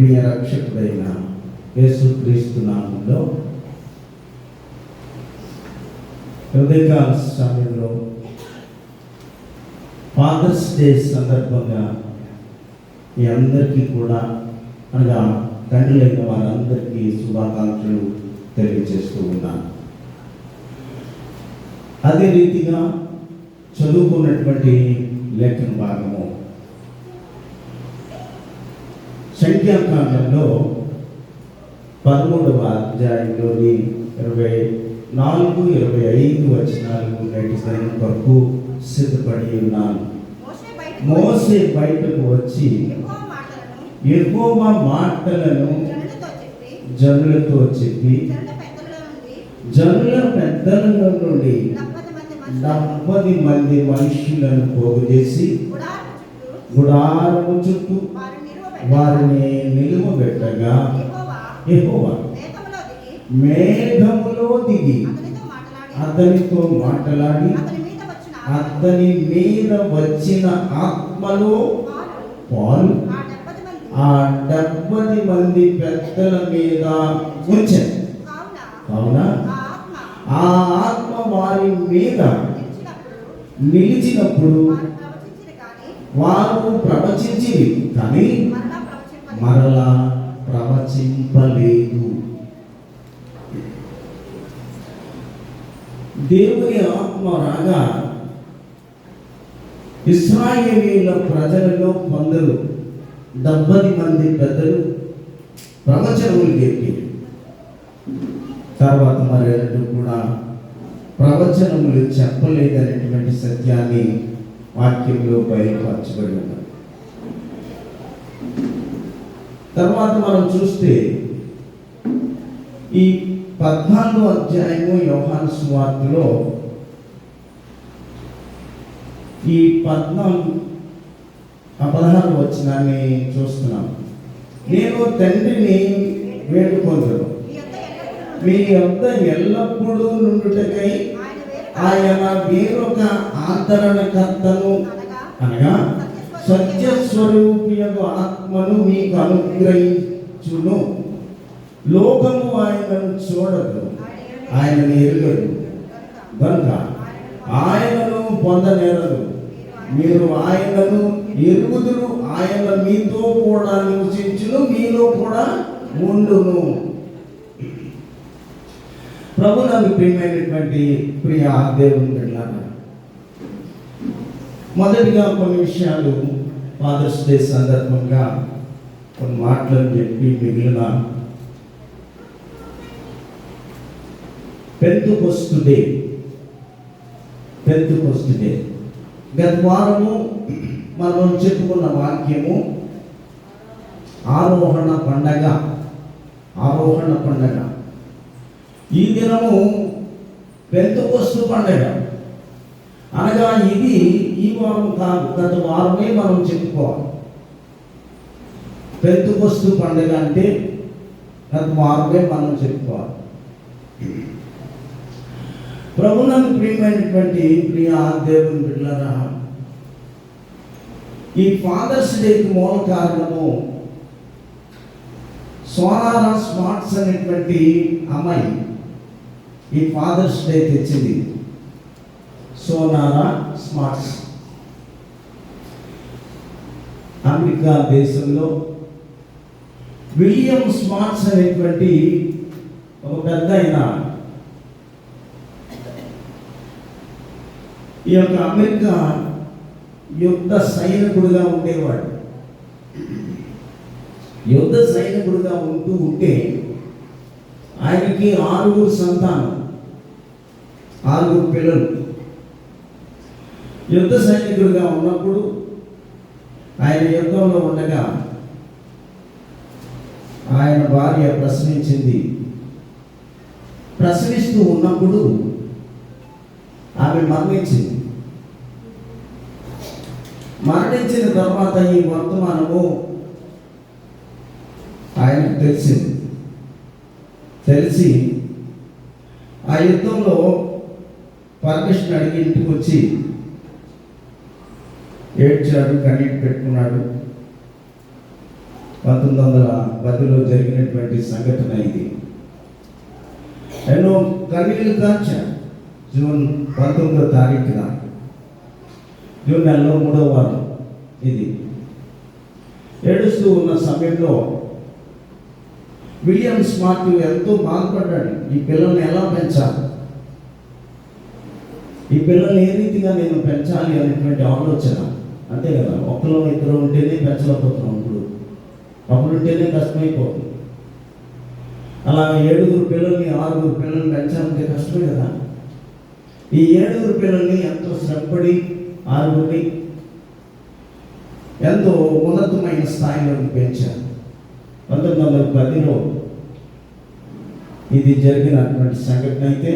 ప్రియ రక్షకుడైన యేసుక్రీస్తు నామములో ఉదయకాల సమయంలో ఫాదర్స్ డే సందర్భంగా మీ అందరికీ కూడా అనగా తండ్రులైన వారందరికీ శుభాకాంక్షలు తెలియజేస్తూ ఉన్నాను. అదే రీతిగా చదువుకున్నటువంటి లేఖన భాగము సంఖ్యాకాండంలో 13వ అధ్యాయంలోని 24, 25 వచనాలు నేటి దినం కొరకు సిద్ధపడి ఉన్నాను. మోసే బయటకు వచ్చి యెహోవా మాటలను జనులతో చెప్పి జనుల పెద్దల నుండి 70 మంది మనుషులను పోగు చేసి గుడారము చుట్టూ వారిని నిలువబెట్టగా యెహోవా మేఘములో దిగి అతనితో మాట్లాడి అతని మీద వచ్చిన ఆత్మలో పాలు ఆ 70 మంది పెద్దల మీద ఉంచారు. కావున ఆ ఆత్మ వారి మీద నిలిచినప్పుడు వారు ప్రవచించి కానీ మరలా ప్రవచింపలేదు. దేవుని ఆత్మ రాగా ఇశ్రాయేలీయుల ప్రజలలో కొందరు 70 మంది పెద్దలు ప్రవచనములు చెప్పి తర్వాత మరెవరు కూడా ప్రవచనములు చెప్పలేదనేటువంటి సత్యాన్ని వాక్యంలో బయలుపరచబడి ఉన్నారు. తర్వాత మనం చూస్తే ఈ 14వ అధ్యాయము యోహాను సువార్తలో ఈ 16వ వచనాన్ని చూస్తున్నాం. నేను తండ్రిని వేడుకొందును, మీ యొద్ద ఎల్లప్పుడూ నుండుటకై ఆయన వేరొక ఆదరణకర్తను అనగా సత్యస్వరూపియగు ఆత్మను మీకు అనుగ్రహించును. లోకము ఆయనను చూడదు, ఆయనను ఎరుగదు కనుక ఆయనను పొందనేరదు. మీరు ఆయనను ఎరుగుదురు, ఆయన మీతో కూడా నివసించును, మీలో కూడా ఉండును. ప్రభువునందు ప్రియమైనటువంటి ప్రియ దేవుని బిడ్డలారా, మొదటిగా కొన్ని విషయాలు ఫాదర్స్ డే సందర్భంగా కొన్ని మాటలను చెప్పి మిగిలిన పెంతెకోస్తు డే గత వారము మనం చెప్పుకున్న వాక్యము ఆరోహణ పండగ. ఈ దినము పెంతెకోస్తు పండగ అనగా ఇది ఈ వారం కాదు, గత వారమే మనం చెప్పుకోవాలి. పెంతెకోస్తు పండగ అంటే గత వారమే మనం చెప్పుకోవాలి. ప్రభువునందు ప్రియమైనటువంటి ప్రియ దేవుని బిడ్డలారా, ఈ ఫాదర్స్ డేకి మూల కారణము సోనారా స్మార్ట్స్ అనేటువంటి అమ్మాయి ఈ ఫాదర్స్ డే తెచ్చింది. సోనారా స్మార్ట్స్ అమెరికా దేశంలో విలియం స్మార్ట్స్ అనేటువంటి ఒక పెద్ద ఆయన ఈ యొక్క అమెరికా యుద్ధ సైనికుడిగా ఉండేవాడు. యుద్ధ సైనికుడిగా ఉంటే ఆయనకి 6 సంతానం, 6 పిల్లలు. యుద్ధ సైనికుడిగా ఉన్నప్పుడు ఆయన యుద్ధంలో ఉండగా ఆయన భార్య ప్రసవిస్తూ ఉన్నప్పుడు ఆమె మరణించిన తర్వాత ఈ వర్తమానము ఆయనకు తెలిసి ఆ యుద్ధంలో పర్మిషన్ అడిగి ఇంటికి వచ్చి ఏడ్చాడు, కన్నీటి పెట్టుకున్నాడు. 1910లో జరిగినటువంటి సంఘటన ఇది. ఎన్నో కన్నీళ్లు కార్చాను. జూన్ 19వ తారీఖున, జూన్ నెలలో 3వ వారం ఇది. ఏడుస్తూ ఉన్న సమయంలో విలియం స్మార్ట్ ఎంతో బాధపడ్డాడు. ఈ పిల్లల్ని ఎలా పెంచాలి, ఈ పిల్లల్ని ఏ రీతిగా నేను పెంచాలి అనేటువంటి ఆలోచన. అంతే కదా, ఒకరు ఇద్దరు ఉంటేనే పెంచలేకపోతున్నాం. అప్పుడు ఉంటేనే కష్టమైపోతుంది. అలా 7 పిల్లల్ని 6 పిల్లల్ని పెంచాలంటే కష్టమే కదా. ఈ 7 పిల్లల్ని ఎంతో శ్రమపడి 6 ఎంతో ఉన్నతమైన స్థాయిలోకి పెంచారు. 1910లో ఇది జరిగినటువంటి సంఘటన అయితే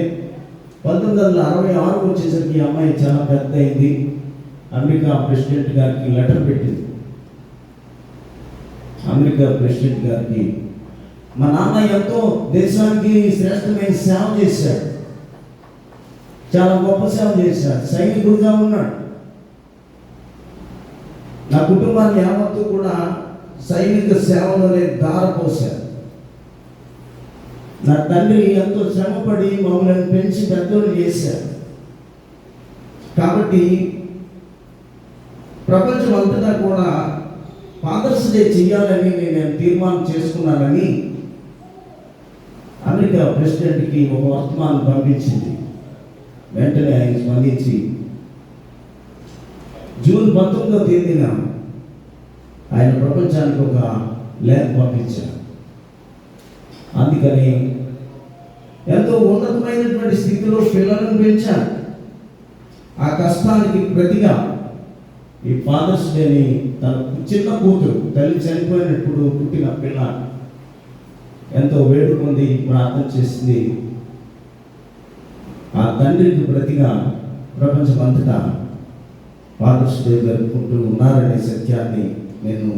1966 వచ్చేసరికి ఈ అమ్మాయి చాలా పెద్ద అయింది. అమెరికా ప్రెసిడెంట్ గారికి లెటర్ పెట్టింది. అమెరికా ప్రెసిడెంట్ గారికి, మా నాన్న ఎంతో దేశానికి శ్రేష్టమైన సేవ చేశాడు, చాలా గొప్ప సేవ చేశాడు, సైనికుడిగా ఉన్నాడు. నా కుటుంబాన్ని యావత్తు కూడా సైనిక సేవలోనే దారపోశారు. నా తండ్రి ఎంతో శ్రమపడి మమ్మల్ని పెంచి పెద్దోళ్ళు చేశారు. కాబట్టి ప్రపంచం అంతటా కూడా ఫాదర్స్ డే చేయాలని నేను తీర్మానం చేసుకున్నానని అమెరికా ప్రెసిడెంట్కి ఒక వర్తమానం పంపించింది. వెంటనే ఆయన స్పందించి జూన్ 19వ తేదీన ఆయన ప్రపంచానికి ఒక లేఖ పంపించారు. అందుకని ఎంతో ఉన్నతమైనటువంటి స్థితిలో పిల్లలను పెంచారు. ఆ కష్టానికి ప్రతిగా ఈ ఫాదర్స్ డేని తన చిన్న కూతురు, తల్లి చనిపోయినప్పుడు పుట్టిన పిల్ల ఎంతో వేడుకుంది, ప్రార్థన చేసింది. ఆ తండ్రికి ప్రతిగా ప్రపంచమంతటా ఫాదర్స్ డే జరుపుకుంటూ ఉన్నారనే సత్యాన్ని నేను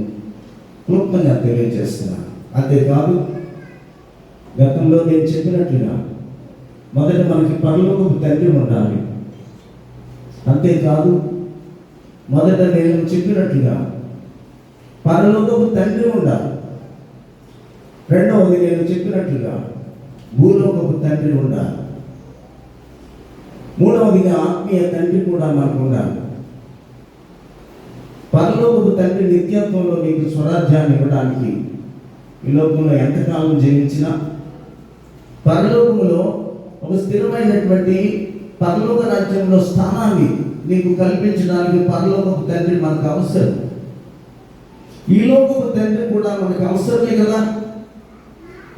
క్లుప్తంగా తెలియజేస్తున్నాను. అంతేకాదు, గతంలో నేను చెప్పినట్లుగా మొదట మనకి పరలోకపు తండ్రి ఉండాలి. అంతేకాదు, మొదట నేను చెప్పినట్లుగా పరలోకపు తండ్రి ఉండాలి. రెండవది నేను చెప్పినట్లుగా భూలోకపు తండ్రి ఉండాలి. మూడవదిగా ఆత్మీయ తండ్రి కూడా మనకు ఉండాలి. పరలోకపు తండ్రి నిత్యత్వంలో నీకు స్వరాజ్యాన్ని ఇవ్వడానికి ఈ లోకంలో ఎంతకాలం జీవించినా పరలోకములో ఒక స్థిరమైనటువంటి పరలోక రాజ్యంలో స్థానాన్ని నీకు కల్పించడానికి పరలోకపు తండ్రి మనకు అవసరం. ఈ లోకపు తండ్రి కూడా మనకు అవసరమే కదా.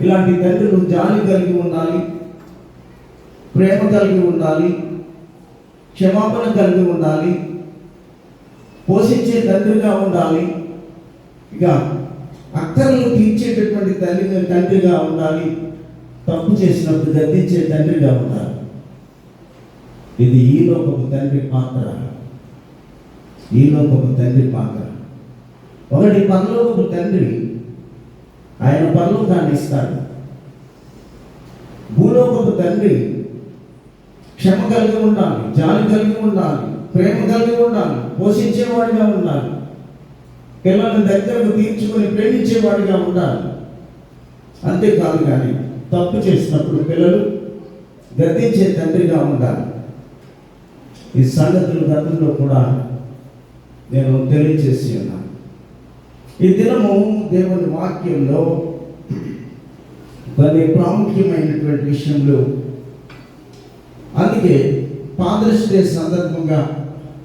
ఇలాంటి తండ్రులు జాలి కలిగి ఉండాలి, ప్రేమ కలిగి ఉండాలి, క్షమాపణ కలిగి ఉండాలి, పోషించే తండ్రిగా ఉండాలి, ఇక అక్కర్లను తీర్చేటటువంటి తండ్రిగా ఉండాలి, తప్పు చేసినప్పుడు గద్దించే తండ్రిగా ఉండాలి. ఇది ఈ లోకపు తండ్రి పాత్ర. ఈ లోకపు తండ్రి పాత్ర. ఒకటి పరలోకపు తండ్రి, ఆయన పరలోకాన్ని ఇస్తాడు. భూలోకపు తండ్రి క్షమ కలిగి ఉండాలి, జాలి కలిగి ఉండాలి, ప్రేమ కలిగి ఉండాలి, పోషించేవాడిగా ఉండాలి, పిల్లలను దగ్గరకు తీర్చుకొని ప్రేమించేవాడిగా ఉండాలి. అంతేకాదు కానీ తప్పు చేసినప్పుడు పిల్లలు గద్దించే తండ్రిగా ఉండాలి. ఈ సంగతులు గతంలో కూడా నేను తెలియజేసి ఉన్నాను. ఈ దినము దేవుని వాక్యంలో కొన్ని ప్రాముఖ్యమైనటువంటి విషయంలో, అందుకే ఫాదర్స్ డే సందర్భంగా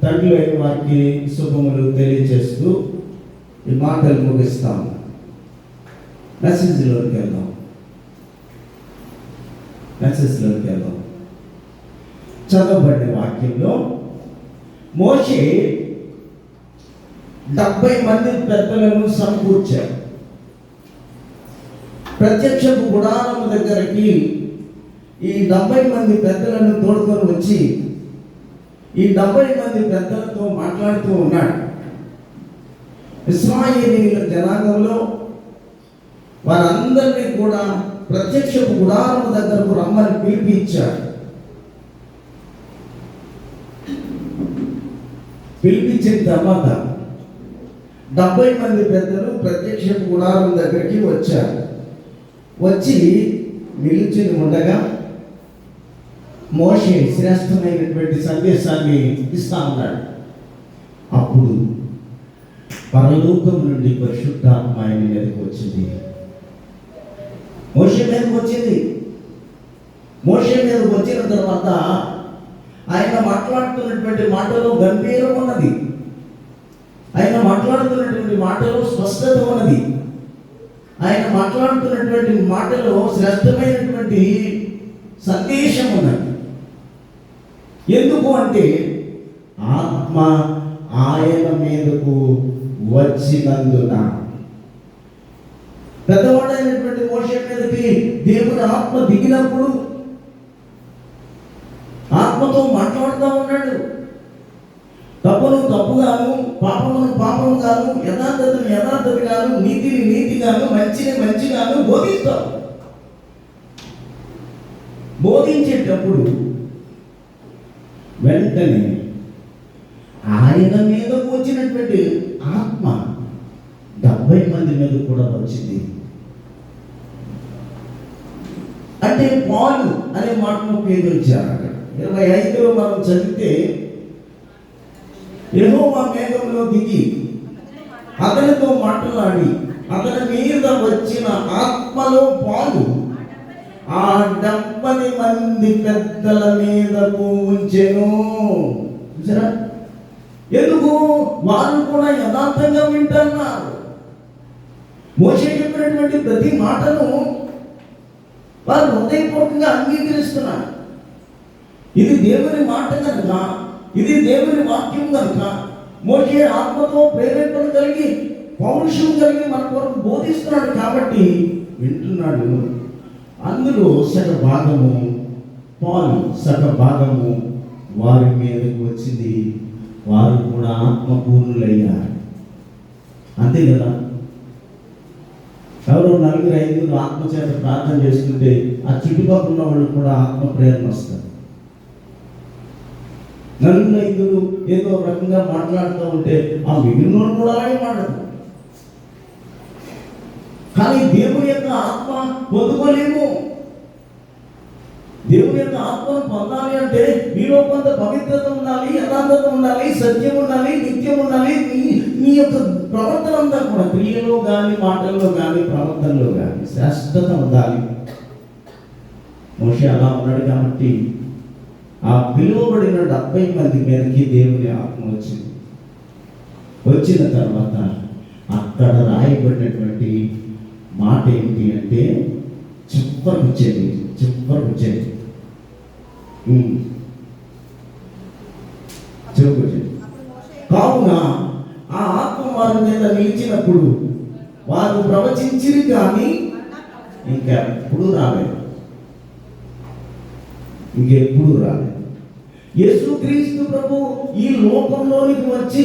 తండ్రి అయిన వారికి శుభములు తెలియజేస్తూ ఈ మాటలు ముగిస్తాము. మెసేజ్లోకి వెళ్దాం. చదవబడిన వాక్యంలో మోషే 70 మంది పెద్దలను సమకూర్చారు. ప్రత్యక్షపు గుడారము దగ్గరికి ఈ 70 మంది పెద్దలను తోడుకొని వచ్చి ఈ 70 మంది పెద్దలతో మాట్లాడుతూ ఉన్నాడు. ఇశ్రాయేలీయుల జనాంగంలో వారందరినీ కూడా ప్రత్యక్షపు గుడారము దగ్గరకు రమ్మని పిలిపించాడు. పిలిపించిన తర్వాత 70 మంది పెద్దలు ప్రత్యక్ష గుడారం దగ్గరికి వచ్చారు. వచ్చి నిలుచుని ఉండగా మోషే శ్రేష్టమైనటువంటి సందేశాన్ని ఇస్తా ఉన్నాడు. అప్పుడు పరలోకం నుండి పరిశుద్ధాత్మ ఆయన మీదకి వచ్చింది. మోషే మీదకి వచ్చింది. మోషే మీదకి వచ్చిన తర్వాత ఆయన మాట్లాడుతున్నటువంటి మాటలో గంభీరం ఉన్నది. ఆయన మాట్లాడుతున్నటువంటి మాటలో స్పష్టత ఉన్నది. ఆయన మాట్లాడుతున్నటువంటి మాటలో శ్రేష్టమైనటువంటి సందేశం ఉన్నది. ఎందుకు అంటే ఆత్మ ఆయన మీదకు వచ్చినందున. పెద్దవాడైనటువంటి మోషే మీదకి దేవుని ఆత్మ దిగినప్పుడు ఆత్మతో మాట్లాడుతూ ఉన్నాడు. తప్పును తప్పుగాను, పాపమును పాపముగాను, యథార్థతను యథార్థతగాను, నీతిని నీతిగాను, మంచిని మంచిగాను బోధిస్తావు. బోధించేటప్పుడు వెంటనే ఆయన మీదకు వచ్చినటువంటి ఆత్మ 70 మంది మీద కూడా వచ్చింది. అంటే పాలు అనే మాటను ఉపయోగించారు. అక్కడ 25లో మనం చదివితే, యెహోవా మేఘంలో దిగి అతనితో మాట్లాడి అతని మీద వచ్చిన ఆత్మలో పాలు ఆ 70 మంది పెద్దల మీద ఉంచెను. చూసారా? ఎందుకు? వారు కూడా యథార్థంగా వింటున్నారు. మోషే చెప్పినటువంటి ప్రతి మాటను వారు హృదయపూర్వకంగా అంగీకరిస్తున్నారు. ఇది దేవుని మాట కనుక, ఇది దేవుని వాక్యం కనుక మోషే ఆత్మతో ప్రేరేపణ కలిగి పౌరుషం కలిగి మన కొరకు బోధిస్తున్నాడు కాబట్టి వింటున్నాడు. అందులో సగ భాగము పాలు, సగ భాగము వారి మీదకు వచ్చింది. వారు కూడా ఆత్మపూర్ణులయ్యారు. అంతే కదా? ఎవరో 4-5 ఆత్మచేత ప్రార్థన చేసుకుంటే ఆ చుట్టుపక్కల ఉన్న వాళ్ళు కూడా ఆత్మ ప్రేరణ వస్తారు. 4-5 ఏదో రకంగా మాట్లాడుతూ ఉంటే ఆ మిగిలిన కూడా అలాగే మాట్లాడతారు. కానీ దేవుని యొక్క ఆత్మ పొందుకోలేము. దేవుని యొక్క ఆత్మను పొందాలి అంటే మీలో కొంత పవిత్రత ఉండాలి, యథార్థత ఉండాలి, సత్యం ఉండాలి, నిత్యం ఉండాలి. మీ యొక్క ప్రవర్తన అంతా కూడా క్రియలో కానీ, మాటల్లో కానీ, ప్రవర్తనలో కానీ శ్రేష్టత ఉండాలి. మోషే అలా ఉన్నాడు కాబట్టి ఆ పిలువబడిన 70 మంది మీదకి దేవుని ఆత్మ వచ్చింది. వచ్చిన తర్వాత అక్కడ రాయబడినటువంటి మాట ఏంటి అంటే చెప్పరుచ్చేది. కావున ఆ ఆత్మ వారి మీద నిలిచినప్పుడు వారు ప్రవచించిరి కానీ ఇంకెప్పుడు రాలేదు. యేసుక్రీస్తు ప్రభు ఈ లోకంలోనికి వచ్చి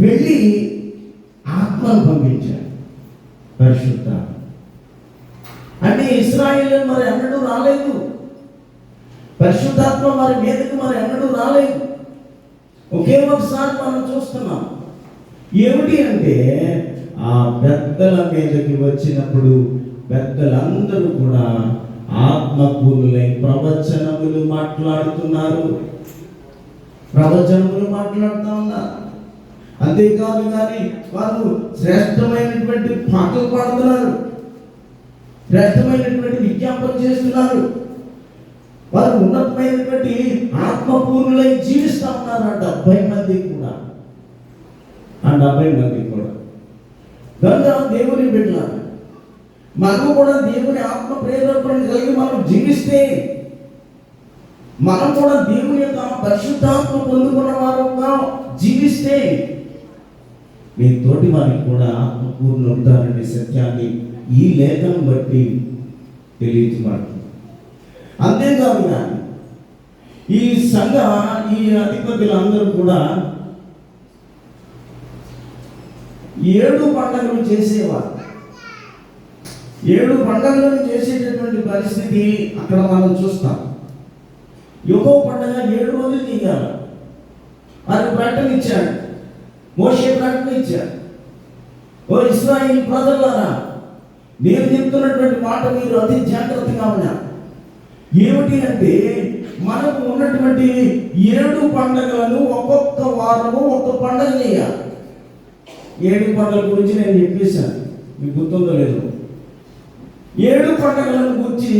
వెళ్ళి ఆత్మను పంపించాడు. పరిశుద్ధ అంటే ఇశ్రాయేలు మరి ఎన్నడూ రాలేదు. పరిశుద్ధాత్మ వారి మీదకి మరి ఎన్నడూ రాలేదు. ఒకే ఒకసారి మనం చూస్తున్నాం. ఏమిటి అంటే ఆ పెద్దల మీదకి వచ్చినప్పుడు పెద్దలందరూ కూడా ఆత్మపూర్ణులై ప్రవచనములు మాట్లాడుతున్నారు. మాట్లాడుతూ ఉన్నారు. అంతేకాదు కానీ వారు శ్రేష్టమైనటువంటి పాటలు పాడుతున్నారు, శ్రేష్టమైనటువంటి విజ్ఞాపన చేస్తున్నారు. వారు ఉన్నతమైనటువంటి ఆత్మపూర్ణులై జీవిస్తూ ఉన్నారు. ఆ 70 మంది కూడా కనుక దేవుని బిడ్డలారా, మనం కూడా దేవుని ఆత్మ ప్రేరేపణ కలిగి మనం జీవిస్తే, మనం కూడా దేవుని యొక్క పరిశుద్ధాత్మ పొందుకున్న వారుగా జీవిస్తే మీ తోటి వారికి కూడా ఆత్మపూర్ణ ఉంటారనే సత్యాన్ని ఈ లేఖనం బట్టి తెలియజేయబడుతుంది. అంతేకాదు కానీ ఈ అధిపతులందరూ కూడా 7 పండుగలు చేసేవారు. 7 పండుగలను చేసేటటువంటి పరిస్థితి అక్కడ మనం చూస్తాం. ఒక్కో పండుగ 7 రోజులు చేయాలి. అది ప్రకటన ఇచ్చాడు. మోషే ప్రకటన ఇచ్చారు, ఓ ఇశ్రాయేలు ప్రజలారా, నేను చెప్తున్నటువంటి మాట మీరు అతి జాగ్రత్తగా ఉన్నారు. ఏమిటి అంటే, మనకు ఉన్నటువంటి 7 పండుగలను ఒక్కొక్క వారము ఒక్కొక్క పండుగ చేయాలి. 7 పండుగల గురించి నేను చెప్పేశాను, మీకు గుర్తుందో లేదు. 7 పండుగలను గురించి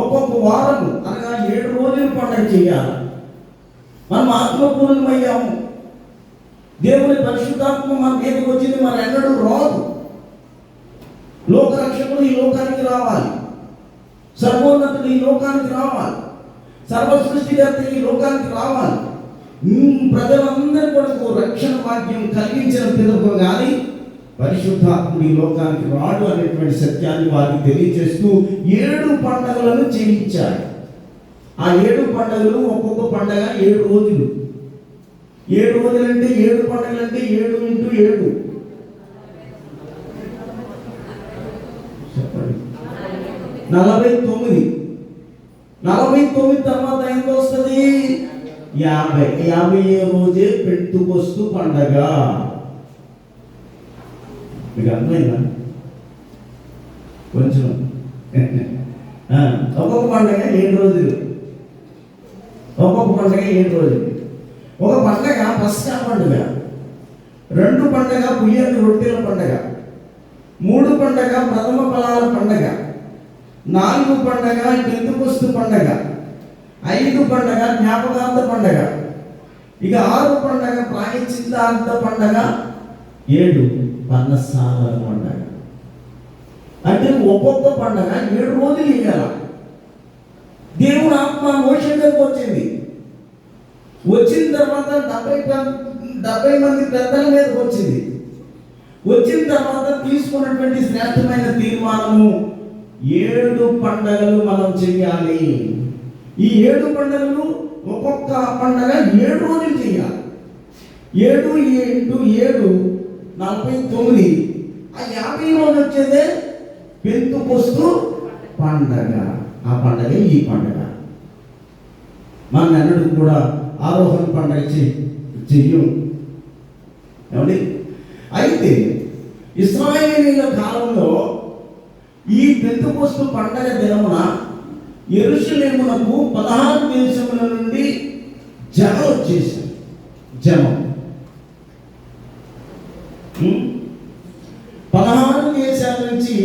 ఒక్కొక్క వారము అనగా 7 రోజులు పండుగ చేయాలి. మనం ఆత్మపూర్ణమయ్యాము, దేవుని పరిశుద్ధాత్మ మన మీదకి వచ్చింది, మన ఎన్నడూ రాదు. లోకరక్షకుడు ఈ లోకానికి రావాలి, సర్వోన్నతుడు ఈ లోకానికి రావాలి, సర్వ సృష్టికర్త ఈ లోకానికి రావాలి. ప్రజలందరి కొరకు రక్షణ భాగ్యం కలిగించిన పిదప కానీ పరిశుద్ధాత్ముడు ఈ లోకానికి రాడు అనేటువంటి సత్యాన్ని వారికి తెలియజేస్తూ 7 పండుగలను చేయించారు. ఆ 7 పండుగలు ఒక్కొక్క పండుగ 7 రోజులు. 7 రోజులు అంటే 7 పండుగలు అంటే 7 × 7 చెప్పండి, 49. 49 తర్వాత ఎంత వస్తుంది? 50. 50 రోజే పెంతుకొస్తు పండగ. మీకు అర్థమైందా? కొంచెం ఒక్కొక్క పండగ 7 రోజులు, ఒక్కొక్క పండగ 7 రోజులు. ఒక పండగ పస్కా పండుగ, 2 పండగ పుయ్యని రొట్టెల పండగ, 3 పండగ ప్రథమ ఫలాల పండగ, 4 పండగ పెంతుకొస్తు పండగ, 5 పండగ జ్ఞాపకార్థ పండగ, ఇక 6 పండగ ప్రాయశ్చిత్తార్థ పండగ, 7 పన్నసాల పండగ. అంటే ఒక్కొక్క పండగ 7 రోజులు ఇవ్వాలి. దేవుని ఆత్మ మోషే దగ్గరకు వచ్చింది. వచ్చిన తర్వాత 70 మంది పెద్దల మీదకి వచ్చింది. వచ్చిన తర్వాత తీసుకున్నటువంటి శ్రేష్టమైన తీర్మానము 7 పండగలు మనం చేయాలి. ఈ 7 పండగలు ఒక్కొక్క పండగ 7 రోజులు చేయాలి. 7 × 7 49. ఆ 50 రోజు వచ్చేదే పెంతుకొస్తు పండగ. ఆ పండగ ఈ పండగ. మనం ఎన్నడూ కూడా ఆరోహణ పండగ చెయ్యం. ఏమండి? అయితే ఇశ్రాయేలీయుల కాలంలో ఈ పెంతెకొస్తు పండగ దినమున యెరూషలేమునకు 16 దేశముల నుండి జనం వచ్చేసారు. జనం 16 దేశాల నుంచి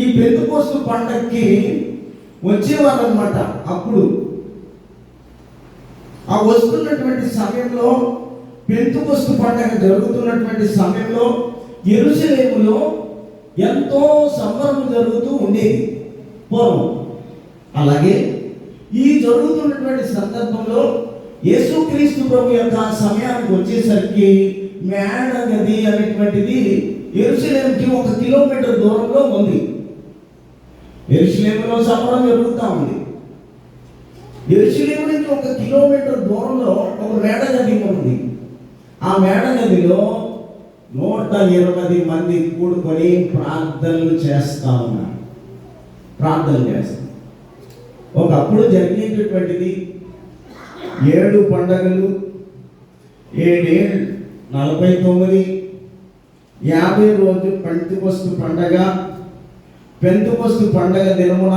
ఈ పెంతెకొస్తు పండగకి వచ్చేవారు అన్నమాట. అప్పుడు ఆ వస్తున్నటువంటి సమయంలో, పెంతెకొస్తు పండగ జరుగుతున్నటువంటి సమయంలో యెరూషలేములో ఎంతో సంబరం జరుగుతూ ఉండేది పూర్వం. అలాగే ఈ జరుగుతున్నటువంటి సందర్భంలో యేసుక్రీస్తు ప్రభు యొక్క సమయానికి వచ్చేసరికి మేడగది అనేటువంటిది యెరూషలేముకి 1 కిలోమీటర్ దూరంలో ఉంది. యెరూషలేములో సంబరం జరుగుతూ ఉంది. యెరూషలేము నుంచి 1 కిలోమీటర్ దూరంలో ఒక మేడగది ఉంది. ఆ మేడగదిలో 120 మంది కూడుకొని ప్రార్థనలు చేస్తా ఉన్నారు. ప్రార్థనలు చేస్తారు. ఒకప్పుడు జరిగేటటువంటిది 7 పండగలు, 7 49, 50 రోజు పెంతెకొస్తు పండగ. పెంతెకొస్తు పండగ దినమున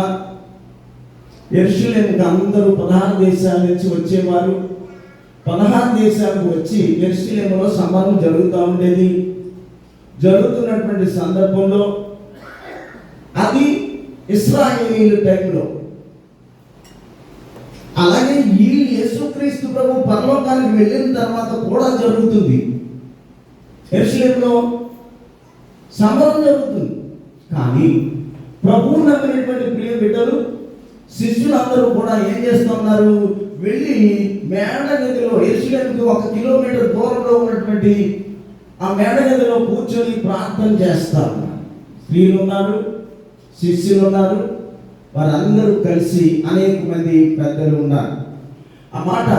యెరూషలేముకి అందరూ 16 దేశాల నుంచి వచ్చేవారు. 16 దేశాలకు వచ్చి యెరూషలేములో సంబరం జరుగుతూ ఉండేది. జరుగుతున్నటువంటి సందర్భంలో అది ఇశ్రాయేలీయుల టైంలో. అలాగే ఈ యేసుక్రీస్తు ప్రభు పరలోకానికి వెళ్ళిన తర్వాత కూడా జరుగుతుంది. యెరూషలేములో సంబరం జరుగుతుంది. కానీ ప్రభువు నమ్మినటువంటి ప్రియ బిడ్డలు, శిష్యులందరూ కూడా ఏం చేస్తున్నారు? వెళ్ళి మేడగదిలో, యెరూషలేముకి 1 కిలోమీటర్ దూరంలో ఉన్నటువంటి ఆ మేడగదిలో కూర్చొని ప్రార్థన చేస్తారు. స్త్రీలు ఉన్నారు, శిష్యులు ఉన్నారు, వారందరూ కలిసి అనేక మంది పెద్దలు ఉన్నారు. ఆ మాట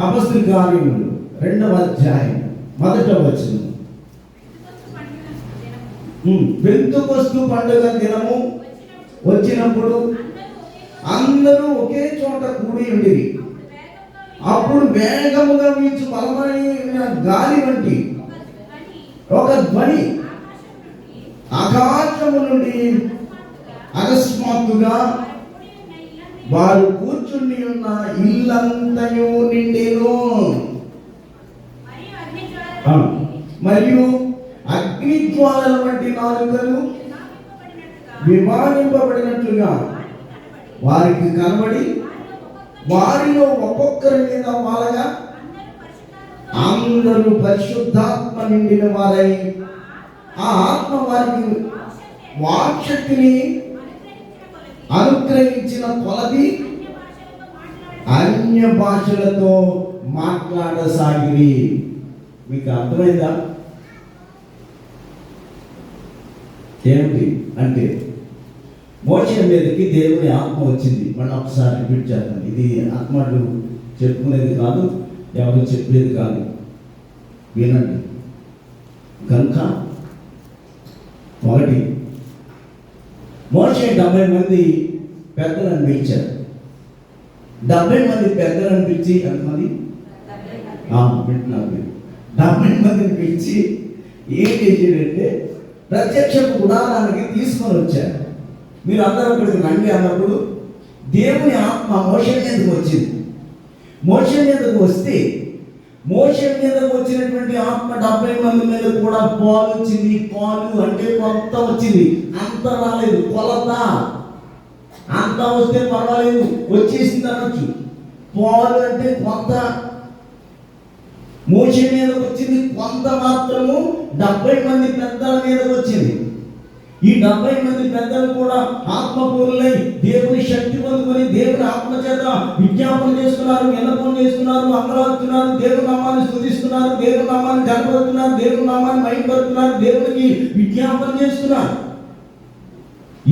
అపొస్తలుల కార్యములు 2వ అధ్యాయం 1వ వచనం. పెంతెకొస్తు పండుగ దినము వచ్చినప్పుడు అందరూ ఒకే చోట కూడి ఉండిరి. అప్పుడు వేగముగా వీచు బలమైన గాలి వంటి ఒక ధ్వని ఆకాశము నుండి అకస్మాత్తుగా వారు కూర్చుని ఉన్న ఇల్లంతయు నిండెను. మరియు అగ్నిజ్వాలల వంటి నాలుకలు విమానింపబడినట్లుగా వారికి కనబడి వారిలో ఒక్కొక్కరి మీద వాలగా అందరూ పరిశుద్ధాత్మ నిండిన వారై ఆ ఆత్మ వారికి వాక్శక్తిని అనుగ్రహించిన కొలది అన్య భాషలతో మాట్లాడసాగిరి. మీకు అర్థమైందా? ఏమిటి అంటే మోషే మీదకి దేవుని ఆత్మ వచ్చింది. మళ్ళీ ఒకసారి రిపీట్ చేద్దాం. ఇది ఆత్మలు చెప్పుకునేది కాదు, ఎవరు చెప్పేది కాదు, వినండి. కనుక ఒకటి, మోషే 70 మంది పెద్దలను పిలిచారు. 70 మంది పెద్దలను పిలిచి ఎంతమంది? వింటున్నారు మీరు? 70 మందిని పిలిచి ఏం చేసాడంటే ప్రత్యక్ష గుడారానికి తీసుకొని వచ్చారు. మీరు అందరూ అక్కడికి రండి అన్నప్పుడు దేవుని ఆత్మ మోషే మీదకు వచ్చింది. మోషే మీదకు వస్తే మోషే మీదకు వచ్చినటువంటి ఆత్మ 70 మంది మీద కూడా పాలు వచ్చింది. పాలు అంటే కొంత వచ్చింది, అంత రాలేదు. కొలత అంత వస్తే పర్వాలేదు, వచ్చేసింది అనొచ్చు. పాలు అంటే కొంత మోషే మీదకు వచ్చింది, కొంత మాత్రము 70 మంది పెద్దల మీదకు వచ్చింది. ఈ 70 మంది పెద్దలు కూడా ఆత్మపూర్ణులై దేవుని శక్తి పొందుకొని దేవుని ఆత్మ చేత విజ్ఞాపన చేస్తున్నారు, విన్నపం చేస్తున్నారు, అంగలాడుతున్నారు, దేవుని నామాన్ని స్తుతిస్తున్నారు, దేవుని నామాన్ని గణపడుతున్నారు, దేవుని నామాన్ని మహిమపడుతున్నారు, దేవునికి విజ్ఞాపన చేస్తున్నారు.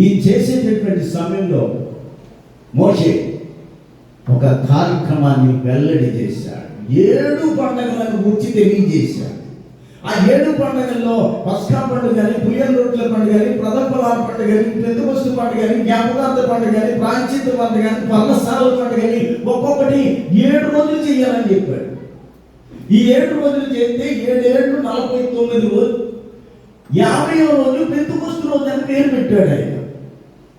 ఈ చేసేటటువంటి సమయంలో మోషే ఒక కార్యక్రమాన్ని వెల్లడి చేశాడు. 7 పండుగలను గురించి తెలియజేశాడు. ఆ 7 పండుగల్లో పస్కా పండుగ కానీ, పులియన్ రొట్టెల పండుగ కానీ, ప్రథమ ఫలాల పండుగ కానీ, పెంతెకొస్తు పండుగ కానీ, జ్ఞాపకార్థ పండుగ కానీ, ప్రాయశ్చిత్త పండుగ కానీ, పర్ణశాలల పండుగ కానీ ఒక్కొక్కటి 7 రోజులు చేయాలని చెప్పాడు. ఈ 7 రోజులు చేస్తే 7 ఏళ్ళు 49 రోజులు, 50వ రోజు పెంతెకొస్తు రోజు అని పేరు పెట్టాడు ఆయన.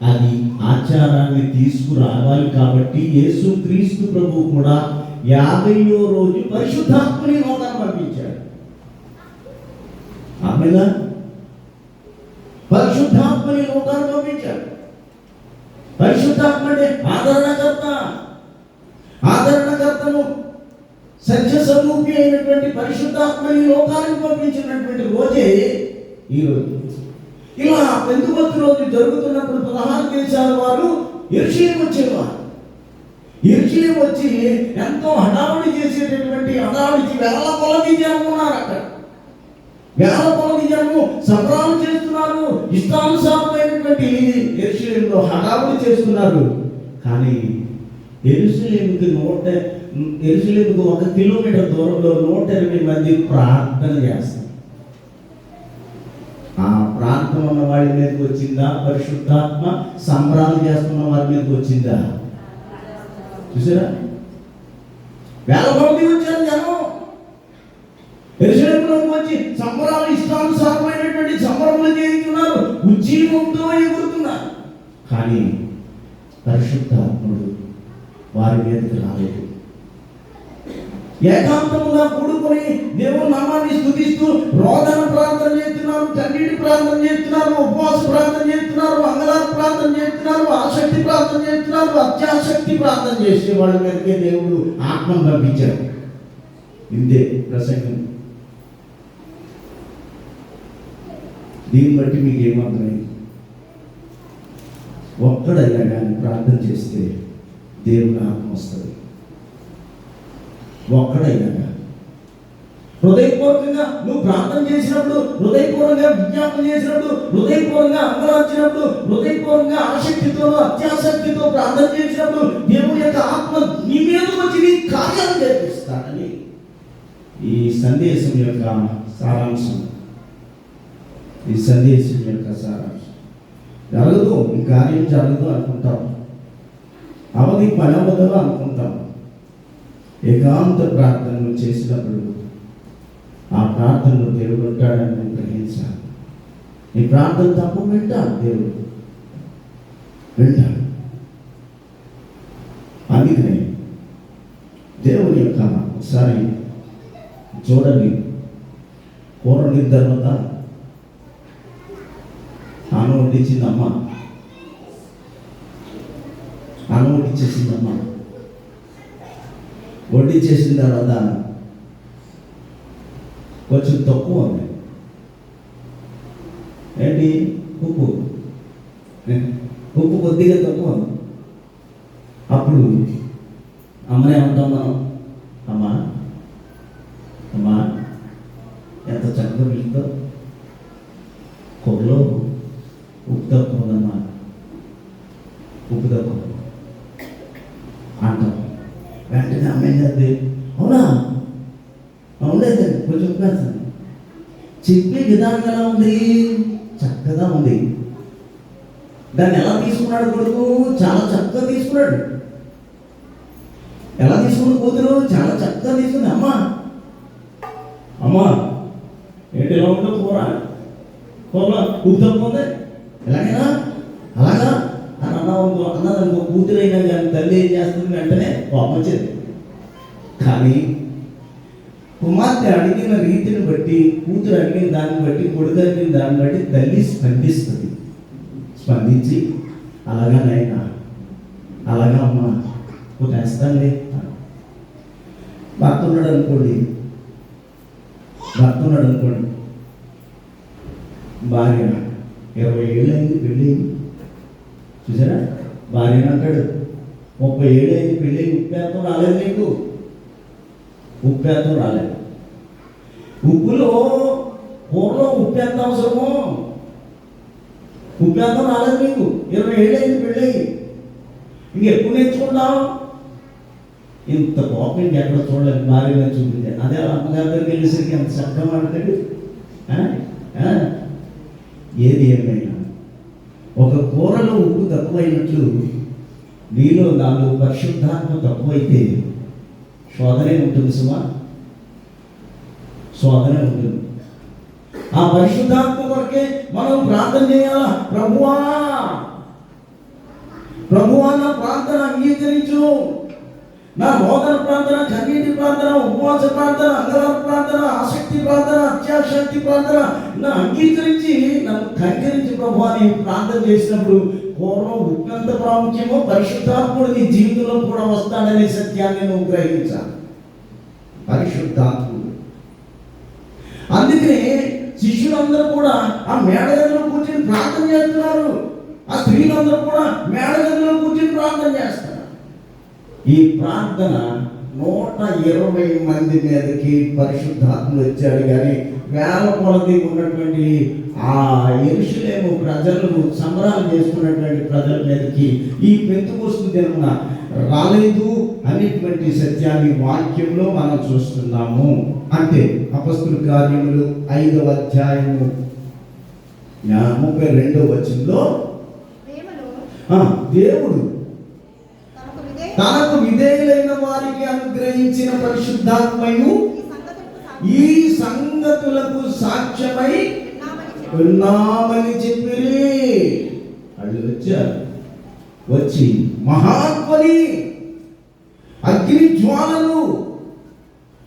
అది ఆచారాన్ని తీసుకురావాలి కాబట్టి యేసుక్రీస్తు ప్రభువు కూడా 50వ రోజు పరిశుద్ధాత్మని లోకాన్ని పంపించాడు. ఆమెనా? పరిశుద్ధాత్మని లోకాన్ని పంపించాడు. పరిశుద్ధాత్మ అంటే ఆదరణకర్తను సత్య స్వరూపి అయినటువంటి పరిశుద్ధాత్మని లోకానికి పంపించినటువంటి రోజే ఈ రోజు. ఇలా పెంతెకొస్తు రోజు జరుగుతున్నప్పుడు 16 దేశాల వారు యెరూషలేము వచ్చేవారు. యెరూషలేము వచ్చి ఎంతో హడావుడి చేసేటటువంటి హడావుడికి వేల కొలది జనం ఉన్నారు. అక్కడ వేల కొలది జనము సంబరాలు చేస్తున్నారు, ఇష్టానుసారమైనటువంటి యెరూషలేములో హడావుడి చేస్తున్నారు. కానీ యెరూషలేముకి 1 కిలోమీటర్ దూరంలో 120 మంది ప్రార్థన చేస్తారు. ఆ ప్రాంతం ఉన్న వాడి మీదకి వచ్చిందా పరిశుద్ధాత్మ? సంబరాలు చేస్తున్న వారి మీదకి వచ్చిందా? చూసారా? వేల మంది వచ్చారు జనం. యెరూషలేములోకి వచ్చి సంబరాలు, ఇష్టానుసారమైనటువంటి సంబరములు చేస్తున్నారు, ఉజ్జీవంతో ఎగురుతున్నారు. కానీ పరిశుద్ధాత్ముడు వారి మీదకి రాలేదు. ఏకాంతముగా కూడుకొని దేవుని నామాన్ని స్తుతిస్తూ రోదన ప్రార్థన చేస్తున్నారు, కన్నీటి ప్రార్థన చేస్తున్నారు, ఉపవాస ప్రార్థన చేస్తున్నారు, మంగళార ప్రార్థన చేస్తున్నారు, ఆసక్తి ప్రార్థన చేస్తున్నారు, అత్యాసక్తి ప్రార్థన చేసే వాళ్ళ మీదకే దేవుడు ఆత్మను పంపించాడు. ఇందే ప్రసంగం. దీన్ని బట్టి మీకు ఏమర్థమైంది? ఒక్కడైనా కానీ ప్రార్థన చేస్తే దేవుని ఆత్మ వస్తుంది. ఒక్కడైనా హృదయపూర్వకంగా నువ్వు ప్రార్థన చేసినప్పుడు, హృదయపూర్వకంగా విజ్ఞాపన చేసినప్పుడు, హృదయపూర్వకంగా అంగలార్చినప్పుడు, హృదయపూర్వకంగా ఆసక్తితో అత్యాసక్తితో ప్రార్థన చేసినప్పుడు దేవుని యొక్క ఆత్మ నీ మీదకు వచ్చి నీ కార్యాలు జరిపిస్తాడని ఈ సందేశం యొక్క సారాంశం. ఈ సందేశం యొక్క సారాంశం. జరగదు, ఈ కార్యం జరగదు అనుకుంటాం, అవధి పని అవ్వదు అనుకుంటాం. ఏకాంత ప్రార్థనలు చేసినప్పుడు ఆ ప్రార్థనలో దేవుడు ఉంటాడని నేను గ్రహించాను. నీ ప్రార్థన తప్పు వింటాడు, దేవుడు వింటాడు. అందుకనే దేవుని యొక్క ఒకసారి చూడండి, కూర వండిన తర్వాత అన్నం వడ్డించిందమ్మా, అన్నం వడ్డించేసిందమ్మా. వడ్డించేసిన తర్వాత కొంచెం తక్కువ ఉంది. ఏంటి? ఉప్పు కొద్దిగా తక్కువ ఉంది. అప్పుడు అమ్మనే ఉంటాం మనం, అమ్మా అమ్మా ఎంత చక్కగా వెళ్తుందో, కూరలో ఉప్పు తక్కువ ఉందమ్మా, ఉప్పు తక్కువ అంటాం. వెంటనే అమ్మాయి అవునా అవులేదండి కొంచెం ఉప్పు చెప్పే విధానం ఎలా ఉంది? చక్కగా ఉంది. దాన్ని ఎలా తీసుకున్నాడు కొడుకు? చాలా చక్కగా తీసుకున్నాడు. ఎలా తీసుకున్న కూతురు? చాలా చక్కగా తీసుకుంది. అమ్మా అమ్మా ఏంటి ఎలా ఉందో కూర? కూరలో ఉప్పు తక్కువ ఉంది, ఎలాగైనా అలాగా అని అన్నదనుకో, కూతురు అయినా కానీ తల్లి ఏం చేస్తుంది? వెంటనే కోపం వచ్చేది. కానీ కుమార్తె అడిగిన రీతిని బట్టి, కూతురు అడిగిన దాన్ని బట్టి, కొడుకు అడిగిన దాన్ని బట్టి తల్లి స్పందిస్తుంది. స్పందించి అలాగా నైనా, అలాగా అమ్మా కొట్టేస్తానులే. భర్త ఉన్నాడు అనుకోండి, భార్య 20 ఏళ్ళు అయింది పెళ్ళి, చూసారా? భార్యని అంటాడు 30 ఏళ్ళు అయింది పెళ్ళి, ఉప్పేతం రాలేదు నీకు, ఉప్పేతం రాలేదు. ఉప్పులో కూరలో ఉప్పేతం అవసరమో? ఉప్పేతం రాలేదు నీకు, 20 ఏళ్ళు అయింది పెళ్ళి, ఇంకెప్పుడు నేర్చుకుంటావు? ఇంత కోపం ఇంకెక్కడ చూడలేదు. భార్య చూపించే అదే అమ్మగారి దగ్గరికి వెళ్ళేసరికి ఎంత చక్కగా మాట్లాడు. ఏది ఏమైనా ఒక కూరలో ఉప్పు తక్కువైనట్లు నీలో నాలో పరిశుద్ధాత్మ తక్కువైతే శోధనే ఉంటుంది సుమా, శోధనే ఉంటుంది. ఆ పరిశుద్ధాత్మ కొరకే మనం ప్రార్థన చేయాలా. ప్రభువా నా ప్రార్థన అంగీకరించు, నా రోదన ప్రార్థన, కన్నీటి ప్రార్థన, ఉపవాస ప్రార్థన, అంగలాల ప్రార్థన, ఆసక్తి ప్రార్థన, అత్యాశక్తి ప్రార్థన నా అంగీకరించి నన్ను కనికరించి ప్రభు అని ప్రార్థన చేసినప్పుడు పూర్వం ఉప్పెంత ప్రాముఖ్యమో పరిశుద్ధాత్ముడు నీ జీవితంలో కూడా వస్తాడనే సత్యాన్ని నువ్వు గ్రహించాలి. పరిశుద్ధాత్ముడు. అందుకనే శిష్యులందరూ కూడా ఆ మేడగదిలో కూర్చొని ప్రార్థన చేస్తున్నారు. ఆ స్త్రీలందరూ కూడా మేడగదిలో కూర్చొని ప్రార్థన చేస్తారు. ఈ ప్రార్థన 120 మంది మీదకి పరిశుద్ధాత్ముడు వచ్చాడు. కానీ వేల కొలది ఉన్నటువంటి ఆ యెరూషలేము ప్రజలు సంబరాలు చేసుకున్నటువంటి ప్రజల మీదకి ఈ పెంతెకొస్తు దినమున రాలేదు అనేటువంటి సత్యాన్ని వాక్యంలో మనం చూస్తున్నాము. అంటే అపొస్తలుల కార్యములు 5వ అధ్యాయము 32వ వచనంలో దేవుడు తనకు విధేయులైన వారికి అనుగ్రహించిన పరిశుద్ధాత్మయు ఈ సంగతులకు సాక్ష్యమై ఉన్నామని చెప్పిరి. వాళ్ళు వచ్చారు, వచ్చి మహాధ్వని, అగ్ని జ్వాలలు,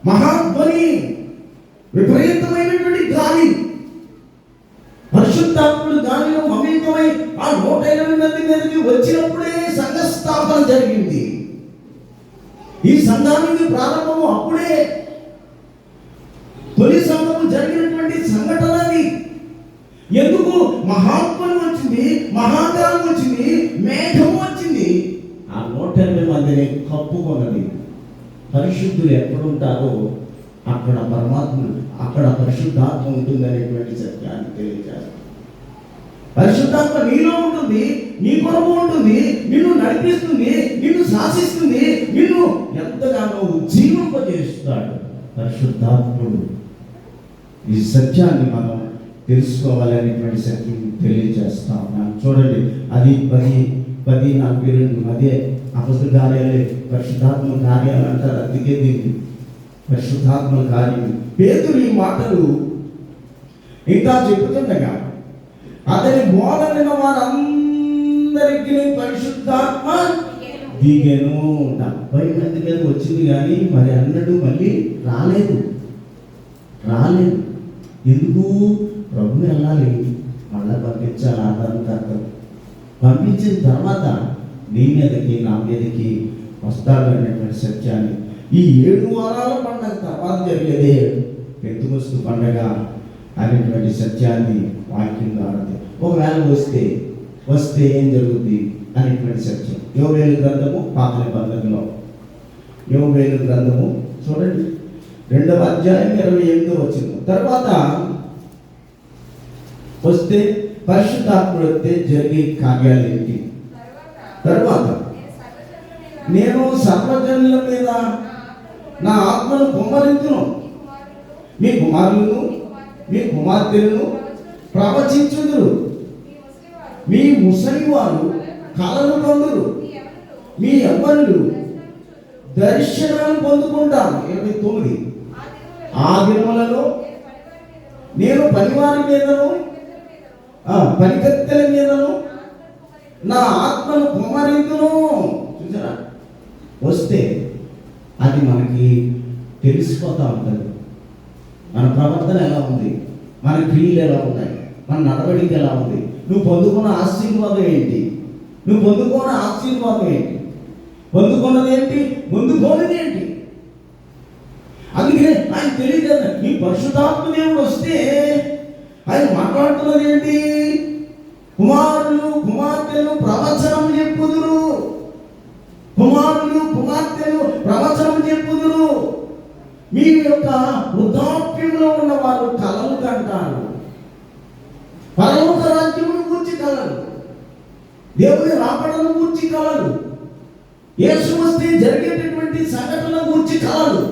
మహాధ్వని, విపరీతమైనటువంటి గాలి, పరిశుద్ధాత్ముడు గాలిలో మమేకమై ఆ 120 మంది మీదకి వచ్చినప్పుడే సంఘ స్థాపన జరిగింది. ఈ సంఘానికి ప్రారంభము అప్పుడే. తొలి సంఘము జరిగినటువంటి సంఘటన అది. ఎందుకు? మహాత్మను వచ్చింది, మహాకాలం వచ్చింది, మేఘం వచ్చింది, ఆ 120 మందిని కప్పుకొన్నది. పరిశుద్ధులు ఎక్కడుంటారో అక్కడ పరమాత్ముడు, అక్కడ పరిశుద్ధాత్మ ఉంటుంది అనేటువంటి సత్యాన్ని తెలియజేస్తారు. పరిశుద్ధాత్మ నీలో ఉంటుంది, నీ కొరకు ఉంటుంది, నిన్ను నడిపిస్తుంది, నిన్ను శాసిస్తుంది, నిన్ను ఎంతగానో ఉజ్జీవింపజేస్తాడు పరిశుద్ధాత్ముడు. ఈ సత్యాన్ని మనం తెలుసుకోవాలనేటువంటి సత్యం తెలియజేస్తా ఉన్నాను. చూడండి, అది 10:42 అదే అపొస్తలుల కార్యాలే పరిశుద్ధాత్మ కార్యాలు అంటారు. అందుకే దీన్ని పరిశుద్ధాత్మ కార్యం. పేతురు ఈ మాటలు ఇంకా చెబుతుండగా అతని బోధ విన్న వారందరికీ పరిశుద్ధాత్మ దిగెను. 70 మంది మీద వచ్చింది కానీ మరి అన్నట్టు మళ్ళీ రాలేదు. ఎందుకు? ప్రభు వెళ్ళాలి, మళ్ళీ పంపించాలి. ఆధారం పంపించిన తర్వాత నీ మీదకి నా మీదకి వస్తాడు అనేటువంటి సత్యాన్ని ఈ 7 వారాల పండగ తర్వాత జరిగేదే పెంతెకొస్తు పండగ అనేటువంటి సత్యాన్ని వాక్యం ద్వారా ఒకవేళ వస్తే ఏం జరుగుతుంది అనేటువంటి సత్యం యోవేలు గ్రంథము పాత నిబంధనలో యోవేలు గ్రంథము చూడండి 2వ అధ్యాయం 28వ వచనం. తర్వాత వస్తే పరిశుద్ధాత్ముడు వస్తే జరిగే కార్యాలు ఏంటి? తర్వాత నేను సర్వజనుల మీద నా ఆత్మను కుమ్మరించును, మీ కుమారులను మీ కుమార్తెలను ప్రవచించుదురు, మీ ముసలివారు కలలు పొందురు, మీ యవ్వనులు దర్శనాలు పొందుకుంటారు. 29 ఆ దినములలో నేను పనివారి మీదను పనికత్తెల మీదను నా ఆత్మను కుమ్మరించును. చూసారా? వస్తే అది మనకి తెలిసిపోతూ ఉంటుంది. మన ప్రవర్తన ఎలా ఉంది, మన క్రియలు ఎలా ఉన్నాయి, మన నడవడిక ఎలా ఉంది, నువ్వు పొందుకున్న ఆశీర్వాదం ఏంటి, పొందుకున్నది ఏంటి, పొందుకోనిది ఏంటి. అందుకే ఆయన తెలియదు. ఈ పరిశుద్ధాత్మ దేవుడు వస్తే ఆయన మాట్లాడుతున్నది ఏంటి? కుమారులు కుమార్తెలు ప్రవచనం చెప్పుదురు, మీ యొక్క వృద్ధాప్యంలో ఉన్న వారు కలలు కంటారు. పరలోక రాజ్యమును గూర్చి కలలు, దేవుని రాకడను గూర్చి కలలు, యేసు వస్తే జరిగేటటువంటి సంఘటన గూర్చి కలలు.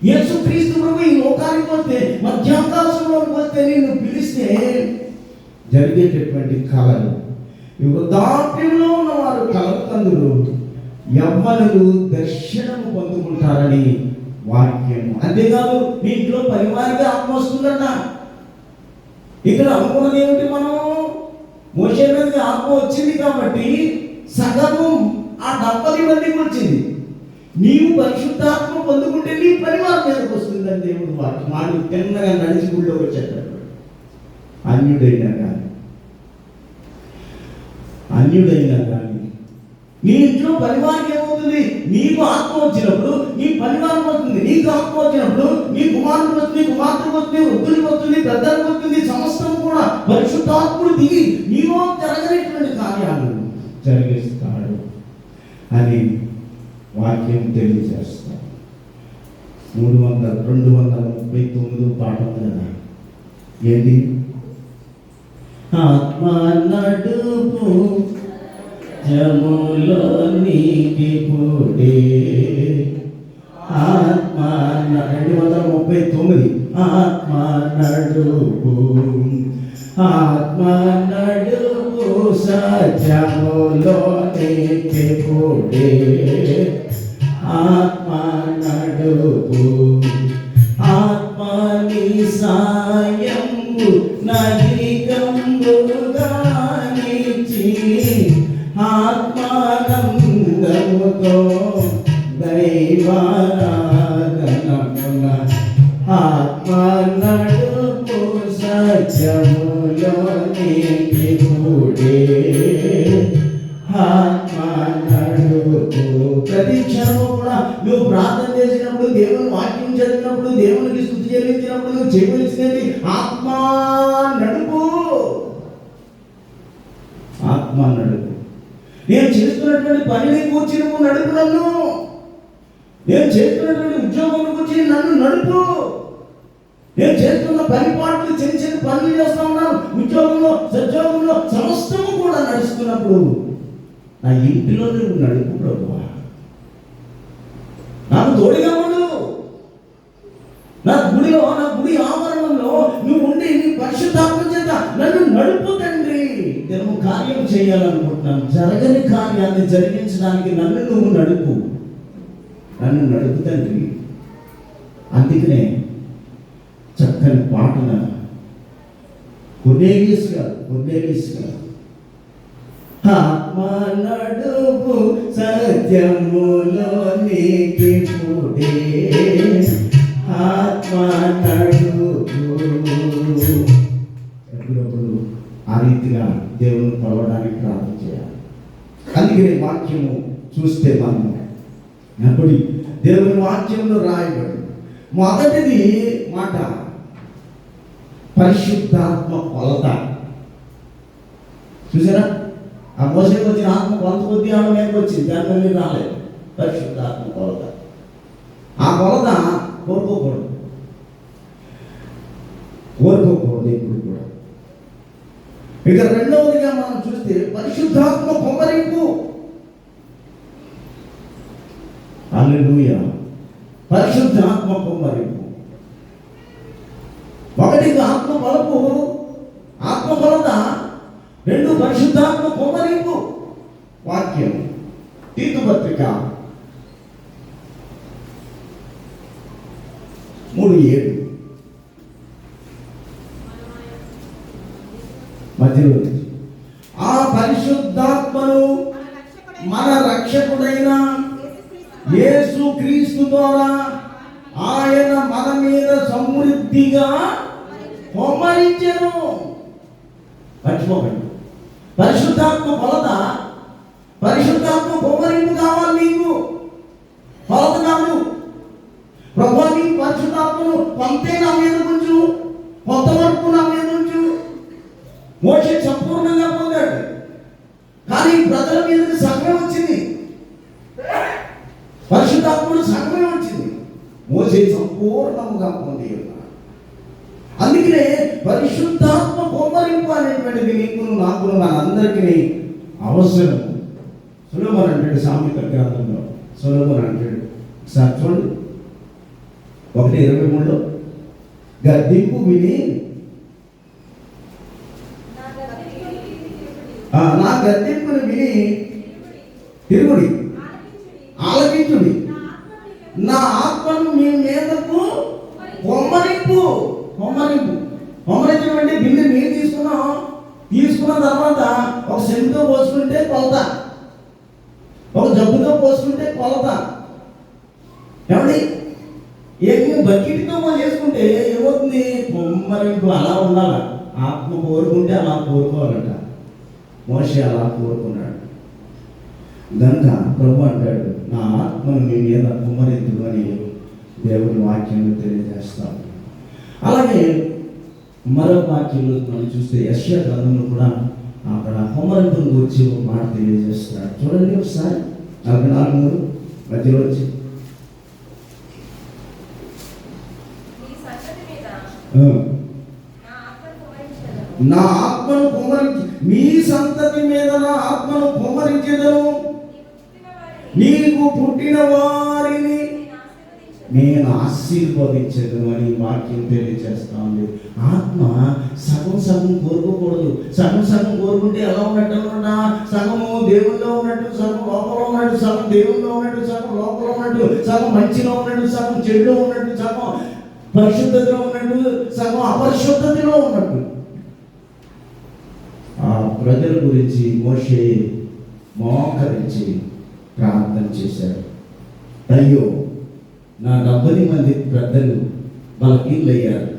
యేసు క్రీస్తు ప్రభు ఈ లోకానికి వస్తే మధ్యాకాశంలోకి వస్తే నిన్ను పిలిస్తే జరిగేటటువంటి కళలు. ఈ వృద్ధాప్యంలో ఉన్నవారు కలలు కందులు, యవ్వనులు దర్శనము పొందుకుంటారని వాక్యము. అంతేకాదు మీ ఇంట్లో పరివారికి ఆత్మ వస్తుందట. ఇక్కడ అనుకున్నది ఏమిటి? మనం మోషే మీదకి ఆత్మ వచ్చింది కాబట్టి సగము ఆ 70 మందికి వచ్చింది. నీవు పరిశుద్ధాత్మ పొందుకుంటే నీ పరివారం మీదకి వస్తుందని దేవుడు వాడు తిన్నగా నడిచి గుళ్ళోకి వచ్చేటప్పుడు అన్యుడైనా కానీ నీ ఇంట్లో పరివారం ఏమవుతుంది? నీకు ఆత్మ వచ్చినప్పుడు నీ పరివారం వస్తుంది. నీకు ఆత్మ వచ్చినప్పుడు నీ కుమారుడికి వస్తుంది, కుమార్తెకు వస్తుంది, వృద్ధులకు వస్తుంది, పెద్దలకు వస్తుంది. సమస్తం కూడా పరిశుద్ధాత్ముడు దిగి నీలో జరగనటువంటి కార్యాలు జరిగిస్తాడు అని వాక్యం తెలియజేస్తాడు. 239 పాఠం కదా ఏంటి? ఆత్మ నడుపు జములో నీకి పుడే, ఆత్మ 239 ఆత్మ నడుపు సత్యములో నీకి పుడే, ఆత్మ నడుపు ఆత్మని సాయంబు నదికంబుగా నిలిచి ఆత్మానందముతో దైవారాధనమున ఆత్మ నడుపు సత్యములో నీకి పుడే, ఆత్మ నడుపు. ప్రతి క్షణము కూడా నువ్వు ప్రార్థన చేసినప్పుడు, దేవుని వాక్యం చదివినప్పుడు, దేవునికి స్తుతి చెల్లించినప్పుడు నువ్వు చేయవలసినది ఆత్మ నడుపు. నేను చేస్తున్నటువంటి పనిని కూర్చి నువ్వు నడుపు, నేను చేస్తున్నటువంటి ఉద్యోగం కూర్చి నన్ను నడుపు. నేను చేస్తున్న పరిపాట్లు చిన్న పనులు చేస్తా ఉన్నాను, ఉద్యోగంలో సద్యోగంలో సమస్తము కూడా నడుస్తున్నప్పుడు నా ఇంటిలో నువ్వు నడుపు ప్రభువా, నాకు తోడుగా ఉండు. నా గుడి ఆవరణంలో నువ్వు ఉండి నీ పరిశుద్ధాత్మ చేత నన్ను నడుపు తండ్రి. దినము కార్యం చేయాలనుకుంటున్నాను, జరగని కార్యాన్ని జరిగించడానికి నన్ను నువ్వు నడుపు, నన్ను నడుపు తండ్రి. అందుకనే చక్కని పాటన కొర్నేలియస్ గారు ఆత్మ నడుపు సత్యములో నీకిపుడే, ఆత్మ నడుపు. ఎప్పుడప్పుడు ఆ రీతిగా దేవుని కొలవడానికి ప్రార్థన చేయాలి. అందుకనే వాక్యము చూస్తే మనం అప్పుడు దేవుని వాక్యంలో రాయబడి మొదటిది మాట పరిశుద్ధాత్మ కొలత. చూసారా, ఆ మోసేకి వచ్చిన ఆత్మ కొలత కొద్ది ఆమె మీదకి వచ్చింది, దాని మళ్ళీ రాలేదు. పరిశుద్ధాత్మ కొలత, ఆ కొలత కోరుకోకూడదు ఇప్పుడు కూడా. ఇక రెండవదిగా మనం చూస్తే పరిశుద్ధాత్మ కుమ్మరింపు. హల్లెలూయా. పరిశుద్ధాత్మ కుమ్మరింపు. ఒకటి ఆత్మ బలపు, ఆత్మ బలత. రెండు పరిశుద్ధాత్మ కుమ్మరింపు. వాక్యం తీతు పత్రిక 3:7 మధ్యలో ఆ పరిశుద్ధాత్మను మన రక్షకుడైన యేసుక్రీస్తు ద్వారా ఆయన మన మీద సమృద్ధిగా కుమ్మరించెను. మర్చిపోకండి, పరిశుద్ధాత్మ కొలత, పరిశుద్ధాత్మ కుమ్మరింపు కావాలి నీకు, కొలత కాదు. ప్రభువా నీ పరిశుద్ధాత్మను కొంతే నా మీద ఉంచు, కొంతవరకు నా మీద ఉంచు. మోషే సంపూర్ణంగా పొందాడు, కానీ ప్రజల మీదకి సగమే వచ్చింది. పరిశుద్ధాత్ముడు సగమే వచ్చింది, మోషే సంపూర్ణముగా పొంది ఉన్నాడు. అందుకనే పరిశుద్ధాత్మ కుమ్మరింపు అనేటువంటిది నీకును నాకును మనందరికీ అవసరం. సొలొమోను అంటాడు సామెతల గ్రంథంలో, సొలొమోను అంటాడు, ఒకసారి చూడండి 1:23 గద్దింపు విని నా గద్దింపును విని తిరుగుడి, ఆలకించుడి, నా ఆత్మను మీ మీదకు కుమ్మరింపు. కుమ్మరించడం అంటే బిందె నీరు తీసుకున్న తర్వాత ఒక సెంటుతో పోసుకుంటే కొలత, ఒక జబ్బుతో పోసుకుంటే కొలత. ఏమండి, ఏమి బకెట్తో చేసుకుంటే ఏమవుతుంది? కుమ్మరింపు అలా ఉండాలి. ఆత్మ కోరుకుంటే అలా కోరుకోవాలట. మోషే అలా కోరుకున్నాడు. కనుక ప్రభు అంటాడు, నా ఆత్మను మీ మీద కుమ్మరించు అని దేవుని వాక్యాన్ని తెలియజేస్తాం. అలాగే మరొక వాక్యంలో మనం చూస్తే యెషయా గ్రంథంలో కూడా అక్కడ కుమ్మరింపును గురించి ఒక మాట తెలియజేస్తున్నాడు. చూడండి ఒకసారి 44:3 మధ్యలో వచ్చి నా ఆత్మను కుమ్మరించి, మీ సంతతి మీద నా ఆత్మను కుమ్మరించెదను, నీకు పుట్టిన వారిని నేను ఆశీర్వదించదు అని వాక్యం తెలియజేస్తా ఉంది. ఆత్మ సగం సగం కోరుకోకూడదు. సగం కోరుకుంటే ఎలా ఉన్నట్టు అనుకున్నా, సగము దేవుల్లో ఉన్నట్టు, సగం లోపల ఉన్నట్టు, సగం దేవుల్లో ఉన్నట్టు, సగం లోపల ఉన్నట్టు, సగం మంచిలో ఉన్నట్టు, సగం చెడులో ఉన్నట్టు, సగం పరిశుద్ధతలో ఉన్నట్టు, సగం అపరిశుద్ధతలో ఉన్నట్టు. ఆ ప్రజల గురించి మోషే మోకరించి ప్రార్థన చేశాడు. అయ్యో, నా 70 మంది పెద్దలు బలహీనులయ్యారు.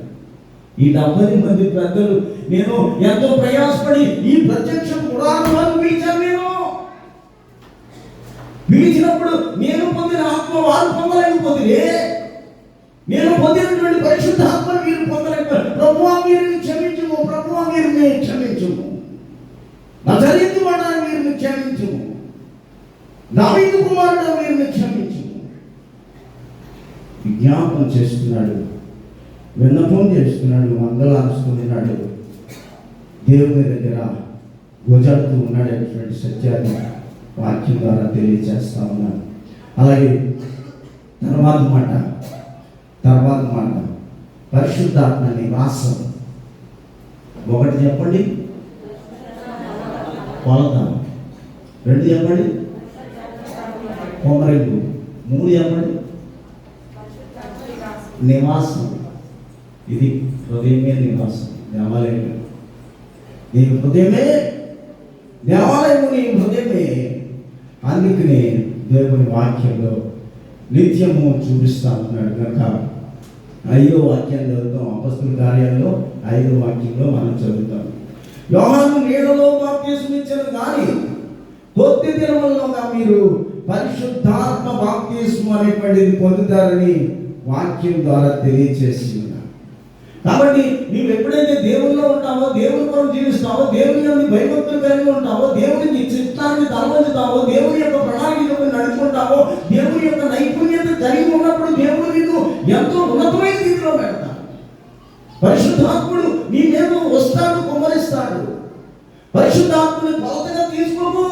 ఈ 70 మంది పెద్దలు నేను ఎంతో ప్రయాసపడి ఈ ప్రత్యక్ష గుడారాన్ని పిలిచినప్పుడు నేను పొందిన ఆత్మ వారు పొందలేకపోతే, నేను పొందినటువంటి పరిశుద్ధ ఆత్మను మీరు పొందలేకపోతే, ప్రభువా మీరు క్షమించుము, ప్రభువా మీరు క్షమించుము, నజరేతు వాడా మీరు క్షమించుము, దావీదు కుమారుడా మీరు క్షమించుము. విజ్ఞాపన చేస్తున్నాడు, విన్నపం చేస్తున్నాడు, మంగళారుస్తున్నాడు, దేవుని దగ్గర గోజాడుతూ ఉన్నాడు అనేటువంటి సత్యాన్ని వాక్యం ద్వారా తెలియజేస్తా ఉన్నాను. అలాగే తర్వాత మాట పరిశుద్ధాత్మ నివాసం. ఒకటి చెప్పండి, కొలత. 2 చెప్పండి, కొమ్మరింపు. 3 చెప్పండి, నివాసం. ఇది హృదయమే నివాసం, దేవాలయం. నీ హృదయమే దేవాలయము, నీ హృదయమే. అందుకనే దేవుని వాక్యంలో నిత్యము చూపిస్తా ఉన్నాడు కనుక 5వ వాక్యాన్ని చదువుతాం. అపొస్తలుల కార్యాల్లో 5వ వాక్యంలో మనం చదువుతాం. యోహాను నీడలో బాప్తిస్మం ఇచ్చాను కానీ కొద్ది దినముల్లోగా మీరు పరిశుద్ధాత్మ బాప్తిస్మం అనేటువంటిది పొందుతారని వాక్యం ద్వారా తెలియచేసి ఉన్నారు. కాబట్టి నీవు ఎప్పుడైతే దేవుల్లో ఉంటావో, దేవుని కొరకు జీవిస్తావో, దేవుని యొక్క భయభక్తులు కలిగి ఉంటావో, దేవునికి చిత్తాన్ని తలవంచుతావో, దేవుని యొక్క ప్రణాళికను నడుచుకుంటావో, దేవుని యొక్క నైపుణ్యత కలిగి ఉన్నప్పుడు దేవుడు నీకు ఎంతో ఉన్నతమైన స్థితిలో పెడతాడు. పరిశుద్ధాత్ముడు నీ మీద వస్తాడు, కుమ్మరిస్తాడు. పరిశుద్ధాత్ముని కొలతగా తీసుకోకు.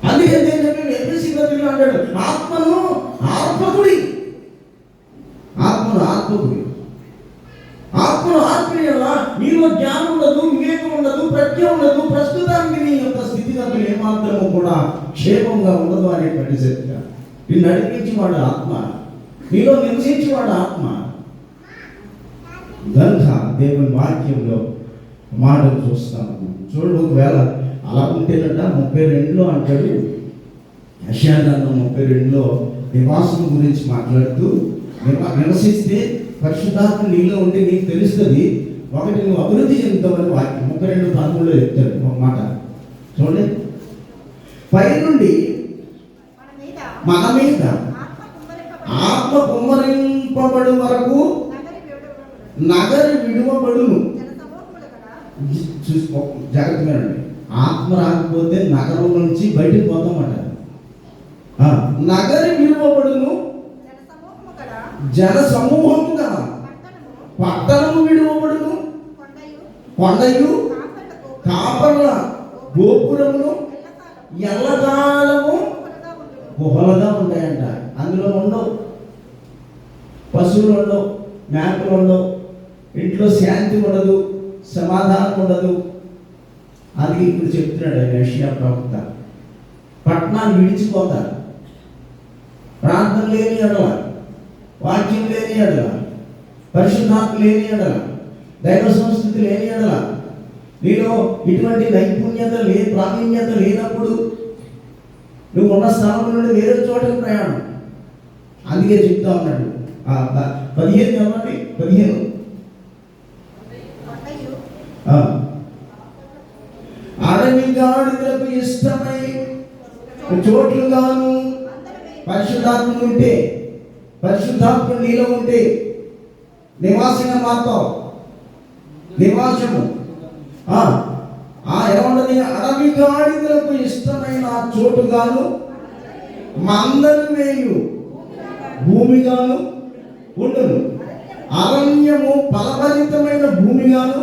అందుకే ఎఫెసీ పత్రికలో అంటాడు, ఆత్మను ఆర్పకుడి. ఆత్మను ఆర్పియలా నీలో జ్ఞానం ఉండదు, వివేకం ఉండదు, ప్రజ్ఞ ఉండదు. ప్రస్తుతానికి నీ యొక్క స్థితిగతులు ఏమాత్రము కూడా క్షేమంగా ఉండదు అనేటువంటి సత్య. నిన్ను నడిపించేవాడు ఆత్మ, నీలో నివసించేవాడు ఆత్మ. కనుక దేవుని వాక్యంలో మాటలు చూస్తాము. చూడు, ఒకవేళ అలా ఉంటేనట 32లో అంటాడు, యెషయా గ్రంథం 32లో నివాసం గురించి మాట్లాడుతూ, నివసిస్తే పరిశుద్ధాత్మ నీలో ఉంటే నీకు తెలుస్తుంది, ఒకటి నువ్వు అభివృద్ధి చెందుతావని వాక్యం 32:13లో చెప్తాడు ఒక మాట. చూడండి, పై నుండి మన మీద ఆత్మ కుమ్మరింపబడు వరకు నగరి విడువబడును. చూసుకో, జాగ్రత్తగా అండి. ఆత్మ రాకపోతే నగరం నుంచి బయటకు పోతామట. నగరి విడువబడును, జన సమూహముగా పట్టణము విడువబడును, కొండయు కాపర్ల గోపురమును ఎల్లకాలము గుహలుగా ఉంటాయంట. అందులో ఉండవు, పశువులు ఉండవు, మేకలు ఉండవు, ఇంట్లో శాంతి ఉండదు, సమాధానం ఉండదు. అది ఇప్పుడు చెప్తున్నాడు యెషయా ప్రవక్త. పట్టణాన్ని విడిచిపోతారు. ప్రార్థన లేని ఎడల, వాక్యం లేని ఎడల, పరిశుద్ధాత్మ లేని ఎడల, దైవ సంస్కృతి లేని ఎడల, నీలో ఇటువంటి నైపుణ్యత ప్రావీణ్యత లేనప్పుడు నువ్వు ఉన్న స్థలం నుండి వేరే చోటకి ప్రయాణం. అందుకే చెప్తా ఉన్నాడు 15 చెప్పండి, 15. అడవి గాడిదలకు ఇష్టమై చోట్లుగాను పరిశుద్ధాత్మ ఉంటే, పరిశుద్ధాత్మ నీలో ఉంటే నివాసంగా మారుతావు. నివాసము ఏమన్నది? అడవి గాడిదలకు ఇష్టమైన చోటుగాను, మందలు వేయు భూమిగాను ఉండును. అరణ్యము ఫలభరితమైన భూమిగాను,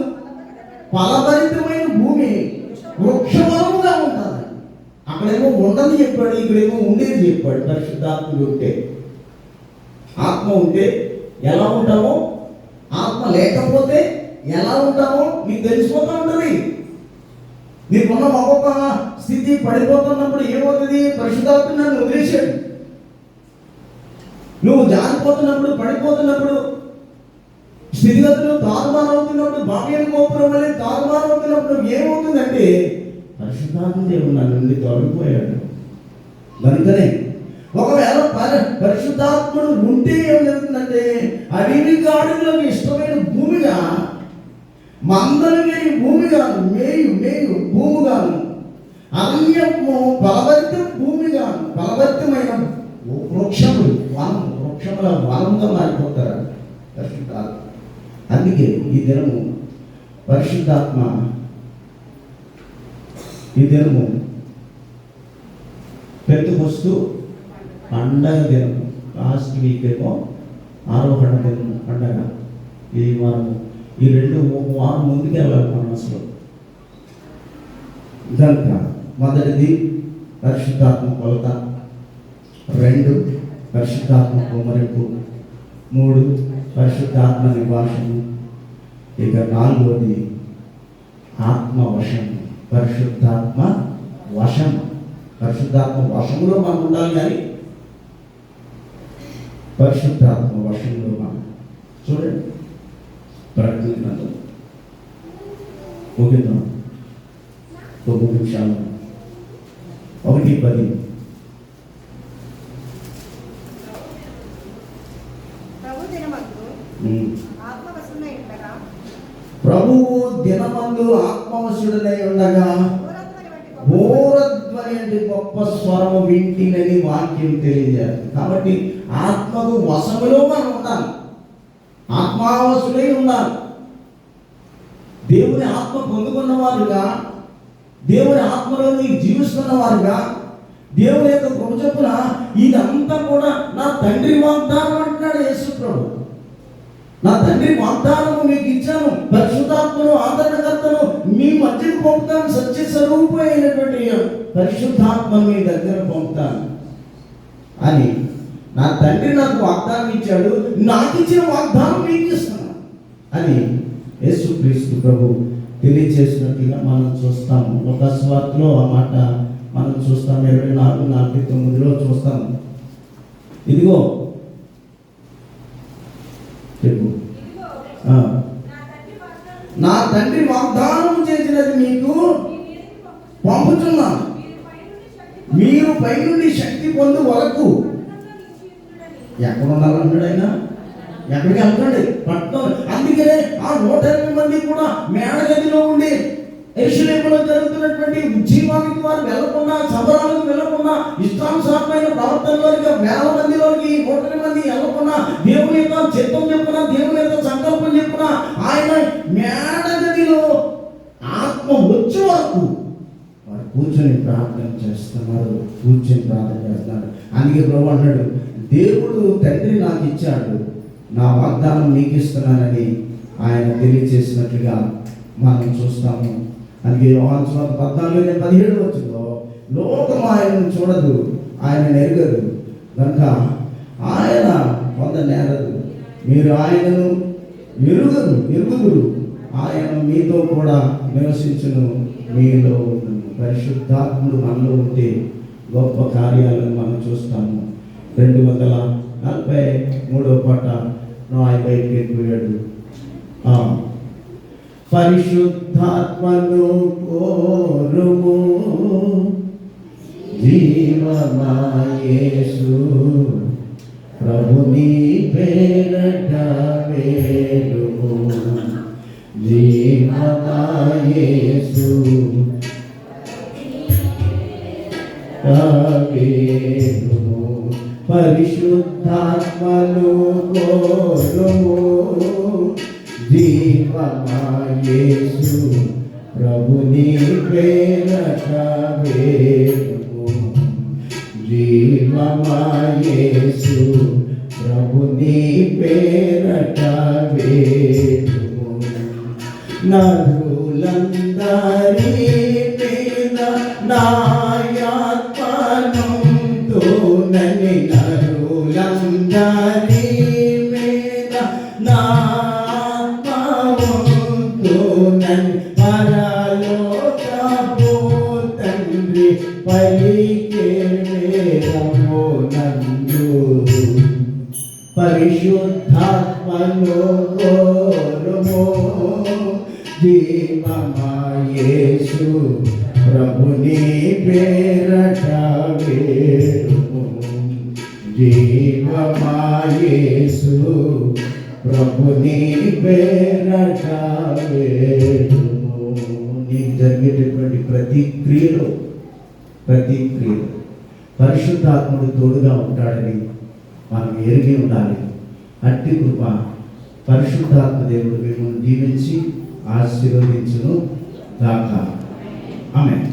ఫలభరితమైన భూమి వృక్షవనముగా ఉంటుంది. అక్కడేమో ఉండని చెప్పాడు, ఇక్కడేమో ఉండేది చెప్పాడు. పరిశుద్ధాత్ముడు ఉంటే, ఆత్మ ఉంటే ఎలా ఉంటామో, ఆత్మ లేకపోతే ఎలా ఉంటామో నీకు తెలిసిపోతూ ఉంటుంది. నీకున్న ఒక్కొక్క స్థితి పడిపోతున్నప్పుడు ఏమవుతుంది? పరిశుద్ధాత్మ నన్ను వదిలేశాడు. నువ్వు జారిపోతున్నప్పుడు, పడిపోతున్నప్పుడు, స్థితిగతులు తారుమారవుతున్నప్పుడు, బాహ్యం గోపురం వల్ల తారుమారవుతున్నప్పుడు ఏమవుతుందంటే పరిశుద్ధాత్మ దేవుడు నా నుండి తొలగిపోయాడు. కనుకనే ఒకవేళ పరిశుద్ధాత్ముడు ఉంటే ఏం జరుగుతుందంటే అడవి గాడిదలకు ఇష్టమైన భూమిగా, మందలు వేయు భూమిగాను, మేయు భూమిగాను, అరణ్యము ఫలభరిత భూమిగాను, ఫలభరితమైన వృక్షములు, వృక్షముల వనంగా మారిపోతారు పరిశుద్ధాత్మ. అందుకే ఈ దినము పరిశుద్ధాత్మ, ఈ దినము పెంతెకొస్తు పండగ దినము. లాస్ట్ వీక్ ఏమో ఆరోహణ దినము పండగ. ఈ వారము, ఈ 2 వారం ముందుకు వెళ్ళాలి మనం అసలు. కనుక మొదటిది పరిశుద్ధాత్మ కొలత, 2 పరిశుద్ధాత్మ కుమ్మరింపు, 3 పరిశుద్ధాత్మ నివాసము, ఇక 4వది ఆత్మ వశం, పరిశుద్ధాత్మ వశం. పరిశుద్ధాత్మ వశంలో మనం ఉండాలి, కానీ పరిశుద్ధాత్మ వశంలో మనం చూడండి. ప్రకటన గ్రంథం ముగిద్దాం 9 నిమిషాలు 1:10. ప్రభువు దినమందు ఆత్మవశుడనై ఉండగా ఘోరధ్వని అంటే గొప్ప స్వరము వింటినని వాక్యం తెలియజేస్తుంది. కాబట్టి ఆత్మకు వశములో మనం ఉండాలి, ఆత్మావశుడై ఉండాలి. దేవుని ఆత్మ పొందుకున్న వారుగా, దేవుని ఆత్మలో నీకు జీవిస్తున్న వారుగా, దేవుని యొక్క కృప చొప్పున ఇదంతా కూడా నా తండ్రి వాగ్దానం అంటున్నాడు యేసు ప్రభు. నా తండ్రి వాగ్దానము మీకు ఇచ్చాను, పరిశుద్ధాత్మను ఆదరణకర్తను మీ మధ్యకు పంపుతాను, సత్య స్వరూపం అయినటువంటి పరిశుద్ధాత్మను మీ దగ్గర పంపుతాను అని నా తండ్రి నాకు వాగ్దానం ఇచ్చాడు, నాకు ఇచ్చిన వాగ్దానం మీకు ఇస్తున్నాను అని యేసుక్రీస్తు ప్రభు తెలియజేసినట్టుగా మనం చూస్తాము. ఒక స్వార్థలో ఆ మాట మనం చూస్తాం. 24:49 చూస్తాము. ఇదిగో చెప్పు, నా తండ్రి వాగ్దానం చేసినది మీకు పంపుతున్నాను, మీరు పైనుండి శక్తి పొందు వరకు. ఎక్కడ ఉండాలన్నాడు ఆయన? ఎక్కడికి వెళ్తాడు? పట్టణం. అందుకనే ఆ 180 మంది కూడా మేడగదిలో ఉండి యెరూషలేములో జరుగుతున్నటువంటి ఉద్యమానికి వారు వెళ్ళకుండా, సంబరాలకు వెళ్ళకుండా, ఇష్టానుసారమైన ప్రవర్తనలోకి వేల మందిలోకి 180 మంది వెళ్ళకుండా, దేవుని యొక్క చిత్తం చెప్పున, దేవుని యొక్క సంకల్పం చెప్పున ఆయన మేడగదిలో ఆత్మ వచ్చే వరకు వారు కూర్చొని ప్రార్థన చేస్తున్నారు, కూర్చొని ప్రార్థన చేస్తున్నారు. అందుకే ప్రభు అన్నాడు, దేవుడు తండ్రి నాకు ఇచ్చాడు, నా వాగ్దానం మీకు ఇస్తున్నానని ఆయన తెలియజేసినట్లుగా మనం చూస్తాము. అందుకే యోహాను సువార్త 14:17 లోకం ఆయనను చూడదు, ఆయన ఎరగదు, కనుక ఆయన పొందనేరదు. మీరు ఆయనను ఎరుగుదురు, ఆయన మీతో కూడా నివసించును, మీలో పరిశుద్ధాత్ముడు మనలో ఉంటే గొప్ప కార్యాలను మనం చూస్తాము. 243వ పాట ఆయన బయటికి వెళ్ళిపోయాడు. పరిశుద్ధాత్మను కోరుము, జీవమా యేసు ప్రభుని పేరట వేడుము, జీవమా యేసు వేడుము. పరిశుద్ధాత్మను కోరుము, జీవమా యేసు ప్రభుని పేరట వేడుము, జీవమా యేసు ప్రభుని పేరట వేడుము. నరులందరి మీద నాయాత్మనుందునని, నరులందరి మీద నాత్మనుందునని పరలోకపు తండ్రి పలికే వేదము నందు. పరిశుద్ధాత్మను కోరుము, జీవమా యేసు ప్రభుని పేరట వేడుము, జీవమా యేసు ప్రభుని పేరట వేడుము. నీకు జరిగేటటువంటి ప్రతి క్రియలో పరిశుద్ధాత్ముడు తోడుగా ఉంటాడని మనం ఎరిగి ఉండాలి. అట్టి కృప పరిశుద్ధాత్మ దేవుడు మిమ్మల్ని దీవించి ఆశీర్వదించును గాక. ఆమేన్.